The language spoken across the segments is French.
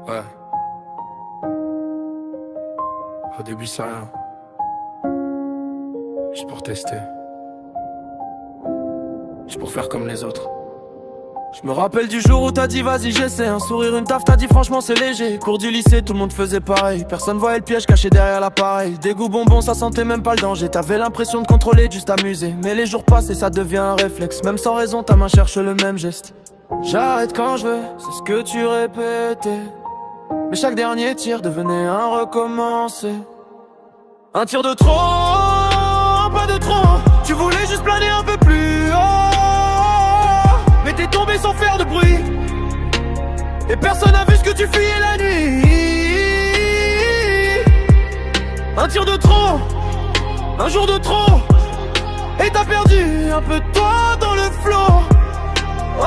Ouais. Au début, c'est rien. Juste pour tester. Juste pour faire comme les autres. Je me rappelle du jour où t'as dit vas-y j'essaie. Un sourire, une taf, t'as dit franchement c'est léger. Cours du lycée, tout le monde faisait pareil. Personne voyait le piège caché derrière l'appareil. Dégoût bonbon, ça sentait même pas le danger. T'avais l'impression de contrôler, de juste t'amuser. Mais les jours passent et ça devient un réflexe. Même sans raison, ta main cherche le même geste. J'arrête quand je veux, c'est ce que tu répétais. Mais chaque dernier tir devenait un recommencer. Un tir de trop, un pas de trop. Tu voulais juste planer un peu plus haut, mais t'es tombé sans faire de bruit. Et personne n'a vu ce que tu fuyais la nuit. Un tir de trop, un jour de trop. Et t'as perdu un peu de toi dans le flot. Oh,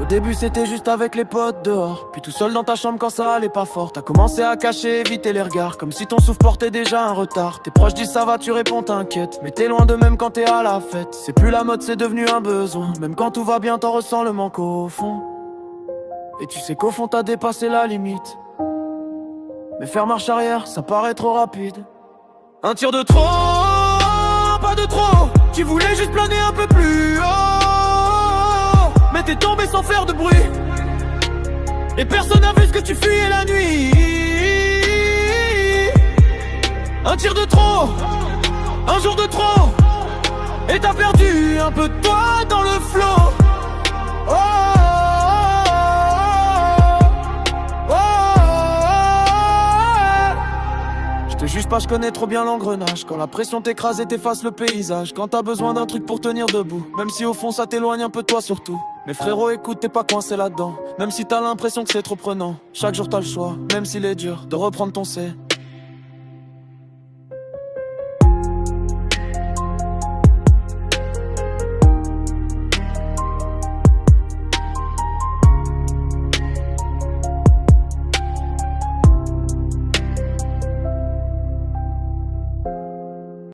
au début c'était juste avec les potes dehors, puis tout seul dans ta chambre quand ça allait pas fort. T'as commencé à cacher, éviter les regards, comme si ton souffle portait déjà un retard. Tes proches disent ça va, tu réponds t'inquiète, mais t'es loin de même quand t'es à la fête. C'est plus la mode, c'est devenu un besoin. Même quand tout va bien, t'en ressens le manque au fond. Et tu sais qu'au fond t'as dépassé la limite. Mais faire marche arrière, ça paraît trop rapide. Un tir de trop, un pas de trop. Tu voulais juste planer un peu plus haut, mais t'es tombé sans faire de bruit. Et personne n'a vu ce que tu fuyais la nuit. Un tir de trop, un jour de trop. Et t'as perdu un peu de toi dans le flot. Oh, je te juge pas, je connais trop bien l'engrenage. Quand la pression t'écrase et t'efface le paysage. Quand t'as besoin d'un truc pour tenir debout. Même si au fond ça t'éloigne un peu de toi surtout. Mais frérot écoute, t'es pas coincé là-dedans. Même si t'as l'impression que c'est trop prenant. Chaque jour t'as le choix, même s'il est dur, de reprendre ton C.